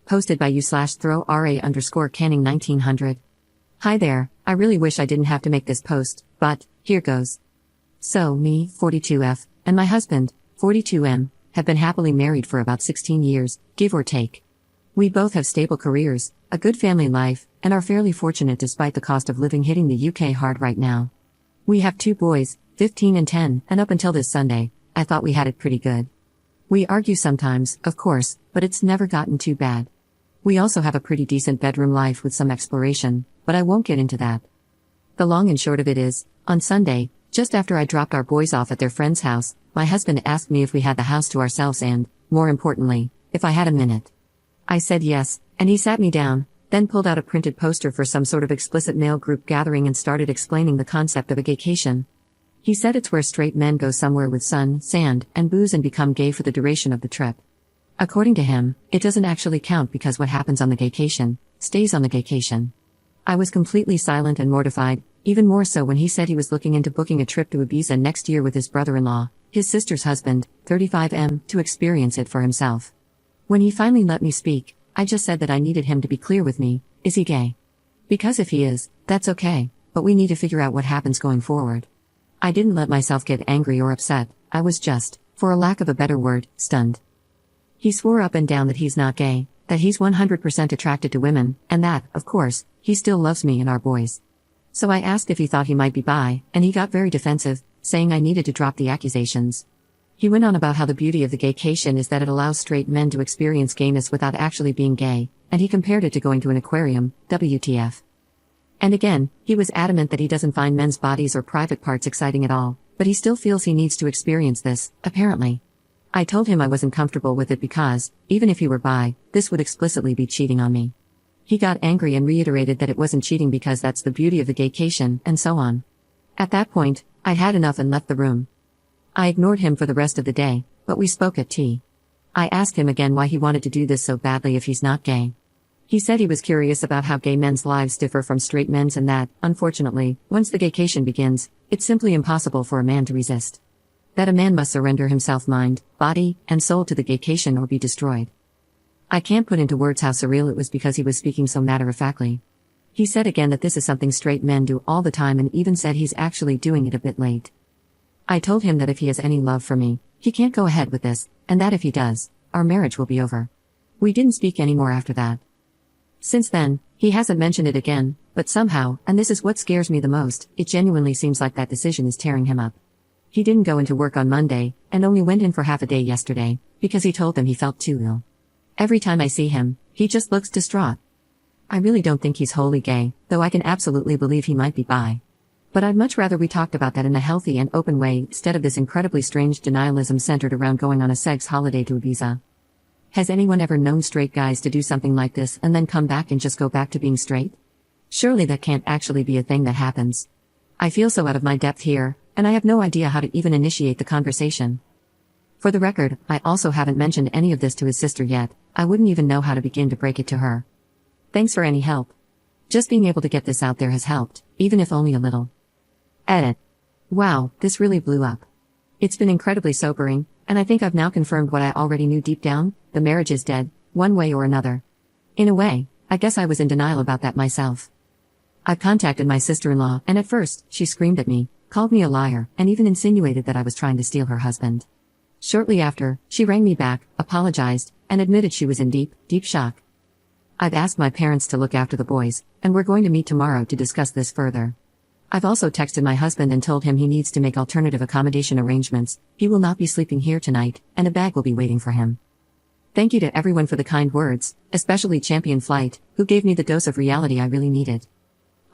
posted by you/throw_ra_canning 1900. Hi there, I really wish I didn't have to make this post, but, here goes. So, me, 42F, and my husband, 42M, have been happily married for about 16 years, give or take. We both have stable careers, a good family life, and are fairly fortunate despite the cost of living hitting the UK hard right now. We have 2 boys, 15 and 10, and up until this Sunday, I thought we had it pretty good. We argue sometimes, of course, but it's never gotten too bad. We also have a pretty decent bedroom life with some exploration, but I won't get into that. The long and short of it is, on Sunday, just after I dropped our boys off at their friend's house, my husband asked me if we had the house to ourselves and, more importantly, if I had a minute. I said yes, and he sat me down, then pulled out a printed poster for some sort of explicit male group gathering and started explaining the concept of a gaycation. He said it's where straight men go somewhere with sun, sand, and booze and become gay for the duration of the trip. According to him, it doesn't actually count because what happens on the gaycation, stays on the gaycation. I was completely silent and mortified, even more so when he said he was looking into booking a trip to Ibiza next year with his brother-in-law, his sister's husband, 35M, to experience it for himself. When he finally let me speak, I just said that I needed him to be clear with me, is he gay? Because if he is, that's okay, but we need to figure out what happens going forward. I didn't let myself get angry or upset, I was just, for a lack of a better word, stunned. He swore up and down that he's not gay, that he's 100% attracted to women, and that, of course, he still loves me and our boys. So I asked if he thought he might be bi, and he got very defensive, saying I needed to drop the accusations. He went on about how the beauty of the gaycation is that it allows straight men to experience gayness without actually being gay, and he compared it to going to an aquarium, WTF. And again, he was adamant that he doesn't find men's bodies or private parts exciting at all, but he still feels he needs to experience this, apparently. I told him I wasn't comfortable with it because, even if he were bi, this would explicitly be cheating on me. He got angry and reiterated that it wasn't cheating because that's the beauty of the gaycation, and so on. At that point, I'd had enough and left the room. I ignored him for the rest of the day, but we spoke at tea. I asked him again why he wanted to do this so badly if he's not gay. He said he was curious about how gay men's lives differ from straight men's and that, unfortunately, once the gaycation begins, it's simply impossible for a man to resist. That a man must surrender himself mind, body, and soul to the gaycation or be destroyed. I can't put into words how surreal it was because he was speaking so matter-of-factly. He said again that this is something straight men do all the time and even said he's actually doing it a bit late. I told him that if he has any love for me, he can't go ahead with this, and that if he does, our marriage will be over. We didn't speak anymore after that. Since then, he hasn't mentioned it again, but somehow, and this is what scares me the most, it genuinely seems like that decision is tearing him up. He didn't go into work on Monday, and only went in for half a day yesterday, because he told them he felt too ill. Every time I see him, he just looks distraught. I really don't think he's wholly gay, though I can absolutely believe he might be bi. But I'd much rather we talked about that in a healthy and open way instead of this incredibly strange denialism centered around going on a sex holiday to Ibiza. Has anyone ever known straight guys to do something like this and then come back and just go back to being straight? Surely that can't actually be a thing that happens. I feel so out of my depth here, and I have no idea how to even initiate the conversation. For the record, I also haven't mentioned any of this to his sister yet. I wouldn't even know how to begin to break it to her. Thanks for any help. Just being able to get this out there has helped, even if only a little. Edit. Wow, this really blew up. It's been incredibly sobering, and I think I've now confirmed what I already knew deep down, the marriage is dead, one way or another. In a way, I guess I was in denial about that myself. I've contacted my sister-in-law, and at first, she screamed at me, called me a liar, and even insinuated that I was trying to steal her husband. Shortly after, she rang me back, apologized, and admitted she was in deep, deep shock. I've asked my parents to look after the boys, and we're going to meet tomorrow to discuss this further. I've also texted my husband and told him he needs to make alternative accommodation arrangements. He will not be sleeping here tonight, and a bag will be waiting for him. Thank you to everyone for the kind words, especially Champion Flight, who gave me the dose of reality I really needed.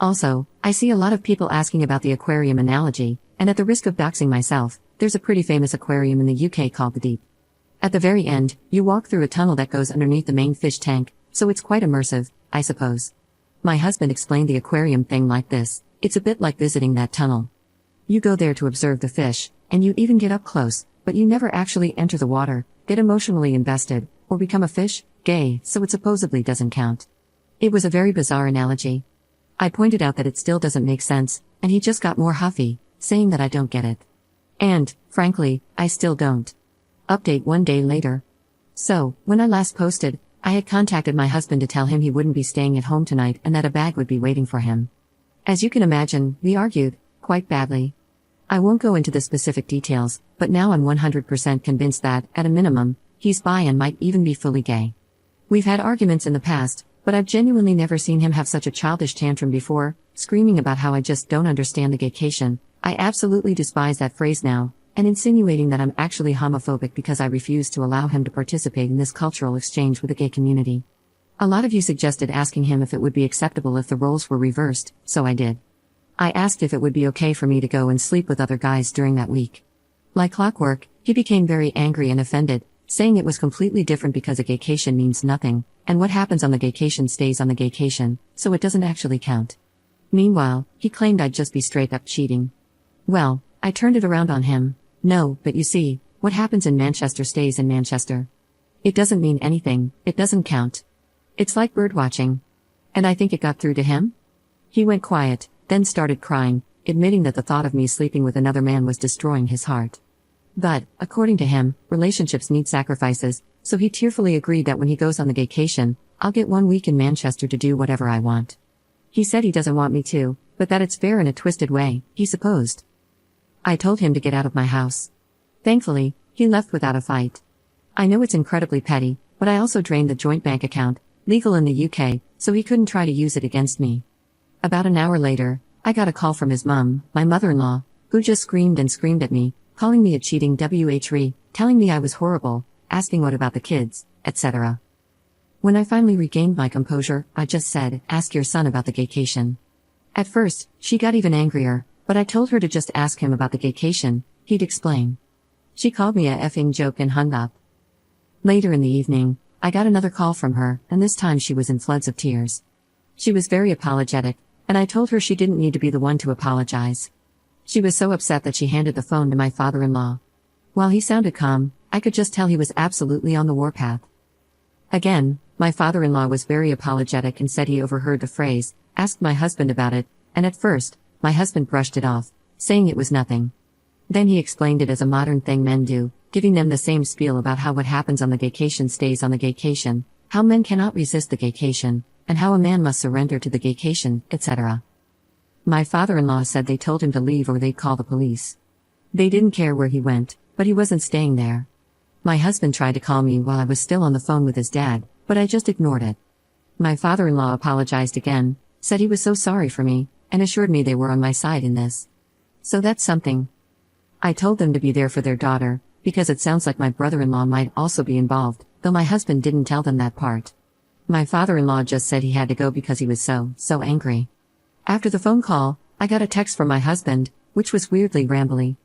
Also, I see a lot of people asking about the aquarium analogy, and at the risk of doxing myself, there's a pretty famous aquarium in the UK called the Deep. At the very end, you walk through a tunnel that goes underneath the main fish tank, so it's quite immersive, I suppose. My husband explained the aquarium thing like this: it's a bit like visiting that tunnel. You go there to observe the fish, and you even get up close, but you never actually enter the water, get emotionally invested, or become a fish, gay, so it supposedly doesn't count. It was a very bizarre analogy. I pointed out that it still doesn't make sense, and he just got more huffy, saying that I don't get it. And, frankly, I still don't. Update 1 day later. So, when I last posted, I had contacted my husband to tell him he wouldn't be staying at home tonight and that a bag would be waiting for him. As you can imagine, we argued, quite badly. I won't go into the specific details, but now I'm 100% convinced that, at a minimum, he's bi and might even be fully gay. We've had arguments in the past, but I've genuinely never seen him have such a childish tantrum before, screaming about how I just don't understand the gaycation. I absolutely despise that phrase now, and insinuating that I'm actually homophobic because I refuse to allow him to participate in this cultural exchange with the gay community. A lot of you suggested asking him if it would be acceptable if the roles were reversed, so I did. I asked if it would be okay for me to go and sleep with other guys during that week. Like clockwork, he became very angry and offended, saying it was completely different because a gaycation means nothing, and what happens on the gaycation stays on the gaycation, so it doesn't actually count. Meanwhile, he claimed I'd just be straight up cheating. Well, I turned it around on him. No, but you see, what happens in Manchester stays in Manchester. It doesn't mean anything, it doesn't count. It's like birdwatching. And I think it got through to him? He went quiet, then started crying, admitting that the thought of me sleeping with another man was destroying his heart. But, according to him, relationships need sacrifices, so he tearfully agreed that when he goes on the gaycation, I'll get 1 week in Manchester to do whatever I want. He said he doesn't want me to, but that it's fair in a twisted way, he supposed. I told him to get out of my house. Thankfully, he left without a fight. I know it's incredibly petty, but I also drained the joint bank account, legal in the UK, so he couldn't try to use it against me. About an hour later, I got a call from his mum, my mother-in-law, who just screamed and screamed at me, calling me a cheating whore, telling me I was horrible, asking what about the kids, etc. When I finally regained my composure, I just said, ask your son about the gaycation. At first, she got even angrier, but I told her to just ask him about the gaycation, he'd explain. She called me a effing joke and hung up. Later in the evening, I got another call from her, and this time she was in floods of tears. She was very apologetic, and I told her she didn't need to be the one to apologize. She was so upset that she handed the phone to my father-in-law. While he sounded calm, I could just tell he was absolutely on the warpath. Again, my father-in-law was very apologetic and said he overheard the phrase, asked my husband about it, and at first, my husband brushed it off, saying it was nothing. Then he explained it as a modern thing men do, giving them the same spiel about how what happens on the gaycation stays on the gaycation, how men cannot resist the gaycation, and how a man must surrender to the gaycation, etc. My father-in-law said they told him to leave or they'd call the police. They didn't care where he went, but he wasn't staying there. My husband tried to call me while I was still on the phone with his dad, but I just ignored it. My father-in-law apologized again, said he was so sorry for me, and assured me they were on my side in this. So that's something. I told them to be there for their daughter, because it sounds like my brother-in-law might also be involved, though my husband didn't tell them that part. My father-in-law just said he had to go because he was so angry. After the phone call, I got a text from my husband, which was weirdly rambly.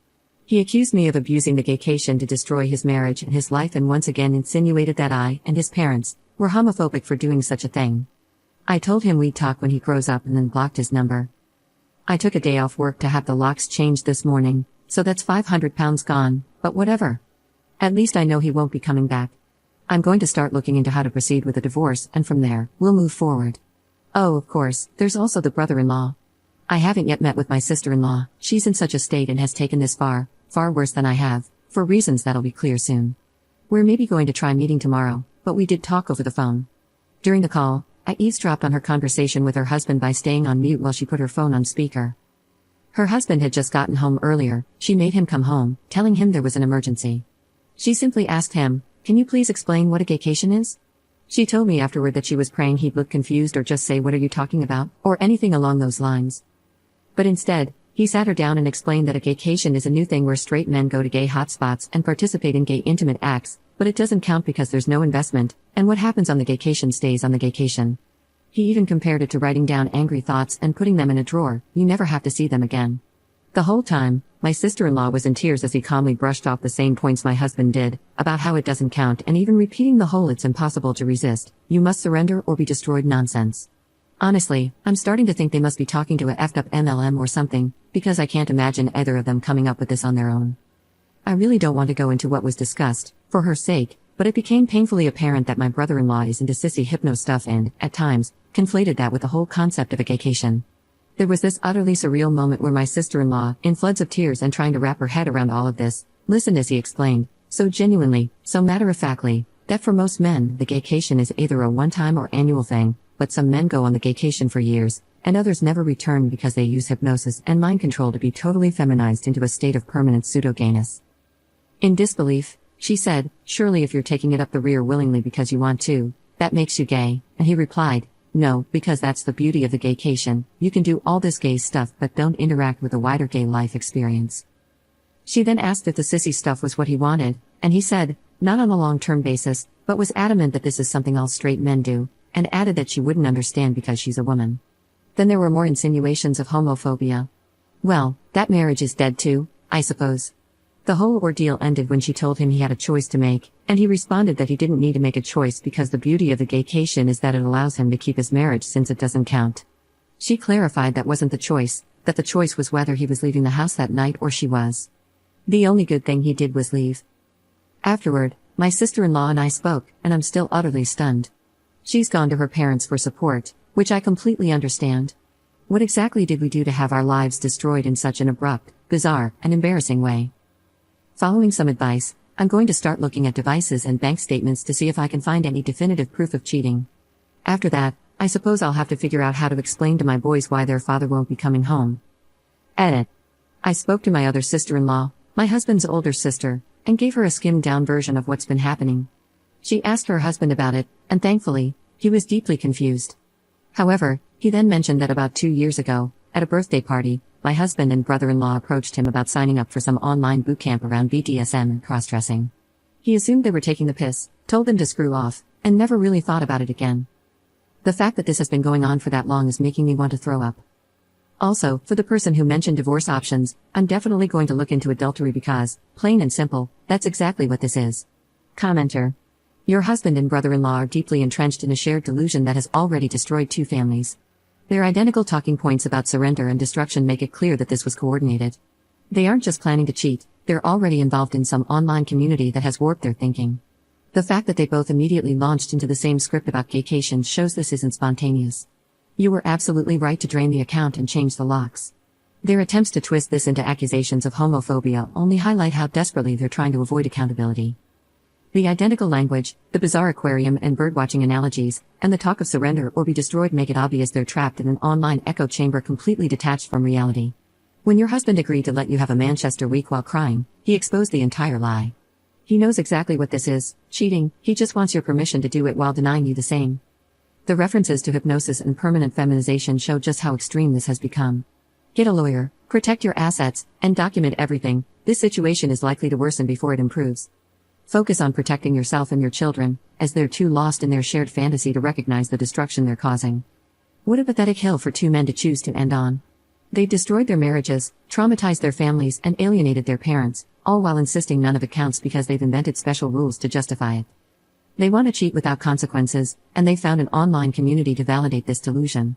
He accused me of abusing the gaycation to destroy his marriage and his life and once again insinuated that I and his parents were homophobic for doing such a thing. I told him we'd talk when he grows up and then blocked his number. I took a day off work to have the locks changed this morning, so that's £500 gone, but whatever. At least I know he won't be coming back. I'm going to start looking into how to proceed with a divorce and from there, we'll move forward. Oh, of course, there's also the brother-in-law. I haven't yet met with my sister-in-law, she's in such a state and has taken this far worse than I have, for reasons that'll be clear soon. We're maybe going to try meeting tomorrow, but we did talk over the phone. During the call, I eavesdropped on her conversation with her husband by staying on mute while she put her phone on speaker. Her husband had just gotten home earlier, she made him come home, telling him there was an emergency. She simply asked him, "Can you please explain what a gaycation is?" She told me afterward that she was praying he'd look confused or just say "What are you talking about?" or anything along those lines. But instead, he sat her down and explained that a gaycation is a new thing where straight men go to gay hotspots and participate in gay intimate acts, but it doesn't count because there's no investment, and what happens on the gaycation stays on the gaycation. He even compared it to writing down angry thoughts and putting them in a drawer, you never have to see them again. The whole time, my sister-in-law was in tears as he calmly brushed off the same points my husband did, about how it doesn't count and even repeating the whole "it's impossible to resist, you must surrender or be destroyed" nonsense. Honestly, I'm starting to think they must be talking to a effed up MLM or something, because I can't imagine either of them coming up with this on their own. I really don't want to go into what was discussed, for her sake, but it became painfully apparent that my brother-in-law is into sissy hypno stuff and, at times, conflated that with the whole concept of a gaycation. There was this utterly surreal moment where my sister-in-law, in floods of tears and trying to wrap her head around all of this, listened as he explained, so genuinely, so matter-of-factly, that for most men, the gaycation is either a one-time or annual thing, but some men go on the gaycation for years, and others never return because they use hypnosis and mind control to be totally feminized into a state of permanent pseudo-gayness. In disbelief, she said, "Surely if you're taking it up the rear willingly because you want to, that makes you gay," and he replied, "No, because that's the beauty of the gaycation, you can do all this gay stuff but don't interact with the wider gay life experience." She then asked if the sissy stuff was what he wanted, and he said, "Not on a long-term basis," but was adamant that this is something all straight men do, and added that she wouldn't understand because she's a woman. Then there were more insinuations of homophobia. Well, that marriage is dead too, I suppose. The whole ordeal ended when she told him he had a choice to make, and he responded that he didn't need to make a choice because the beauty of the gaycation is that it allows him to keep his marriage since it doesn't count. She clarified that wasn't the choice, that the choice was whether he was leaving the house that night or she was. The only good thing he did was leave. Afterward, my sister-in-law and I spoke, and I'm still utterly stunned. She's gone to her parents for support, which I completely understand. What exactly did we do to have our lives destroyed in such an abrupt, bizarre, and embarrassing way? Following some advice, I'm going to start looking at devices and bank statements to see if I can find any definitive proof of cheating. After that, I suppose I'll have to figure out how to explain to my boys why their father won't be coming home. Edit. I spoke to my other sister-in-law, my husband's older sister, and gave her a skimmed-down version of what's been happening. She asked her husband about it, and thankfully, he was deeply confused. However, he then mentioned that about 2 years ago, at a birthday party, my husband and brother-in-law approached him about signing up for some online boot camp around BDSM and cross-dressing. He assumed they were taking the piss, told them to screw off, and never really thought about it again. The fact that this has been going on for that long is making me want to throw up. Also, for the person who mentioned divorce options, I'm definitely going to look into adultery because, plain and simple, that's exactly what this is. Commenter. Your husband and brother-in-law are deeply entrenched in a shared delusion that has already destroyed 2 families. Their identical talking points about surrender and destruction make it clear that this was coordinated. They aren't just planning to cheat, they're already involved in some online community that has warped their thinking. The fact that they both immediately launched into the same script about gaycation shows this isn't spontaneous. You were absolutely right to drain the account and change the locks. Their attempts to twist this into accusations of homophobia only highlight how desperately they're trying to avoid accountability. The identical language, the bizarre aquarium and birdwatching analogies, and the talk of surrender or be destroyed make it obvious they're trapped in an online echo chamber completely detached from reality. When your husband agreed to let you have a Manchester week while crying, he exposed the entire lie. He knows exactly what this is, cheating, he just wants your permission to do it while denying you the same. The references to hypnosis and permanent feminization show just how extreme this has become. Get a lawyer, protect your assets, and document everything. This situation is likely to worsen before it improves. Focus on protecting yourself and your children, as they're too lost in their shared fantasy to recognize the destruction they're causing. What a pathetic hill for 2 men to choose to end on. They destroyed their marriages, traumatized their families, and alienated their parents, all while insisting none of it counts because they've invented special rules to justify it. They want to cheat without consequences, and they found an online community to validate this delusion.